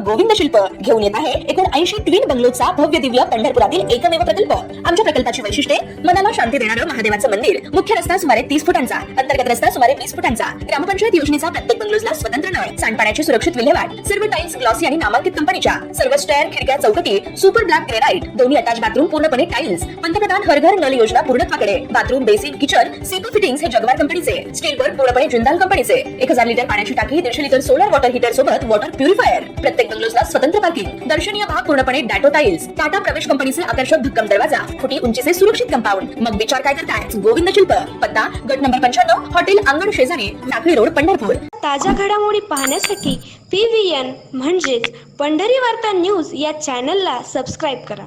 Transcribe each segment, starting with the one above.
गोविंद शिल्प घेऊन येत आहे 79 ट्विन बंगलोचा भव्य दिव्य पंढरपुरातील एकमेव प्रकल्प। आमच्या प्रकल्पाची वैशिष्ट्ये मनाला शांती देणारं महादेवाचं मंदिर, मुख्य रस्ता सुमारे 30 फुटांचा, अंतर्गत रस्ता सुमारे 20 फुटांचा, ग्रामपंचायत योजनेचा प्रत्येक बंगलोजला स्वतंत्र नळ, सांडपाण्याची सुरक्षित विल्हेवाट, सर्व टाइल्स ग्लॉसी आणि नामांकित कंपनीच्या, सर्व स्टेअर, खिडक्या, चौकटी सुपर ब्लॅक ग्रेनाइट, दोन्ही अटॅच बाथरूम पूर्णपणे टाइल्स, पंतप्रधान हर घर नल योजना पूर्णत्वाकडे, bathroom, basin, kitchen, CP fittings हे जगवार कंपनीचे, स्टील वर्क पूर्णपणे जिंदाल कंपनीचे, 1000 लिटर पाण्याची टाकी, 150 लिटर सोलर वॉटर हीटर सोबत वॉटर प्युरिफायर, प्रत्येक बंगलोजला स्वतंत्र पार्किंग, दर्शनीय भाग पूर्णपणे डॅटो टाइल्स, टाटा प्रवेश कंपनीचे आकर्षक भक्कम दरवाजा, फुटी उंचीचे सुरक्षित कंपाऊंड। मग विचार काय करताय? गोविंद शिल्प, पत्ता गट नंबर 95, हॉटेल अंगण शेजारी, टाकळी रोड, पंढरपूर। ताज्या घडामोडी पाहण्यासाठी PVN म्हणजेच पंढरी वार्ता न्यूज या चॅनलला सबस्क्राईब करा।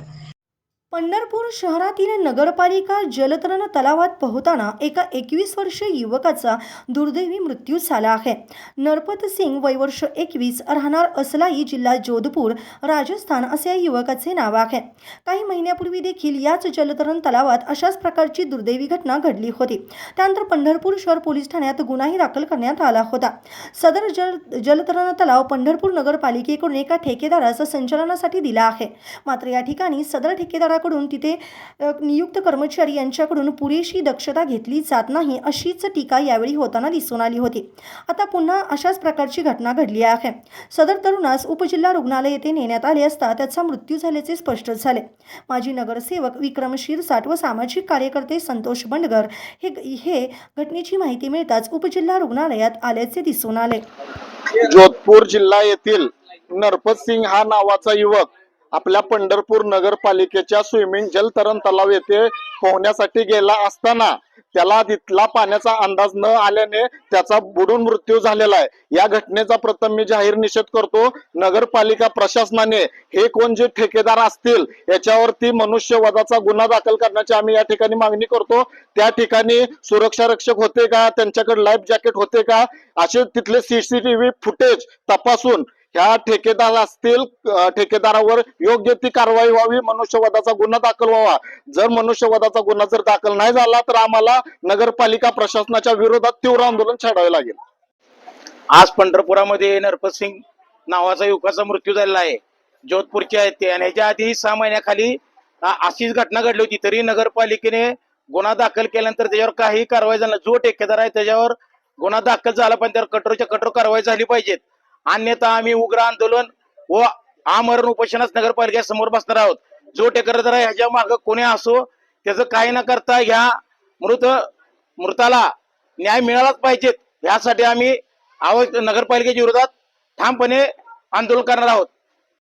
पंढरपूर शहरातील नगरपालिका जलतरण तलावात पोहताना एका 21 वर्षीय युवकाचा दुर्दैवी मृत्यू झाला आहे। नरपत सिंग वय वर्ष 21, राहणार असलाई, जिल्हा जोधपूर, राजस्थान असे या युवकाचे नाव आहे। काही महिन्यापूर्वी देखील याच जलतरण तलावात अशाच प्रकारची दुर्दैवी घटना घडली होती। त्यानंतर पंढरपूर शहर पोलीस ठाण्यात गुन्हाही दाखल करण्यात आला होता। सदर जलतरण तलाव पंढरपूर नगरपालिकेकडून एका ठेकेदारास संचालनासाठी दिला आहे। मात्र या ठिकाणी सदर ठेकेदाराकडून तिथे नियुक्त कर्मचारी यांच्याकडून पुरेशी दक्षता घेतली जात नाही अशीच टीका यावेळी होताना दिसून आली होती। आता पुन्हा अशाच प्रकारची घटना घडली आहे। सदर तरुणास उपजिल्हा रुग्णालय येथे नेण्यात आले असता त्याचा मृत्यू झाल्याचे स्पष्ट झाले। माजी नगरसेवक विक्रम शिरसाट व सामाजिक कार्यकर्ते संतोष बंडगर हे घटनेची माहिती मिळताच उपजिल्हा रुग्णालयात आल्याचे दिसून आले। जोधपूर जिल्हा येथील नरपत सिंग हा नावाचा युवक आपल्या पंढरपूर नगरपालिकेच्या स्विमिंग जलतरण तलाव येथे पोहण्यासाठी गेला असताना त्याला तिथला पाण्याचा अंदाज न आल्याने त्याचा बुडून मृत्यू झालेला आहे। या घटनेचा प्रथम मी जाहीर निषेध करतो। नगरपालिका प्रशासनाने हे कोण जे ठेकेदार असतील याच्यावरती मनुष्यवधाचा गुन्हा दाखल करण्याची आम्ही या ठिकाणी मागणी करतो। त्या ठिकाणी सुरक्षा रक्षक होते का, त्यांच्याकडे लाईफ जॅकेट होते का, असे तिथले CCTV फुटेज तपासून ह्या ठेकेदार असतील ठेकेदारावर योग्य ती कारवाई व्हावी, मनुष्यवधाचा गुन्हा दाखल व्हावा। जर मनुष्यवधाचा गुन्हा जर दाखल नाही झाला तर आम्हाला नगरपालिका प्रशासनाच्या विरोधात तीव्र आंदोलन छेडावे लागेल। आज पंढरपुरामध्ये नरपत सिंग नावाचा युवकाचा मृत्यू झालेला आहे। जोधपूरचे आहेत ते, आणि याच्या आधी 6 महिन्याखाली अशीच घटना घडली होती, तरी नगरपालिकेने गुन्हा दाखल केल्यानंतर त्याच्यावर काही कारवाई झाली। जो ठेकेदार आहे त्याच्यावर गुन्हा दाखल झाला, पण त्यावर कठोरच्या कठोर कारवाई झाली पाहिजेत। अन्यथा आम्ही उग्र आंदोलन व आमरण उपोषणास नगरपालिकेसमोर बसणार आहोत। जो ठेकेदार आहे ह्याच्या मागे कोणी असो, त्याचं काही न करता ह्या मृताला न्याय मिळालाच पाहिजेत। यासाठी आम्ही नगरपालिकेच्या विरोधात ठामपणे आंदोलन करणार आहोत।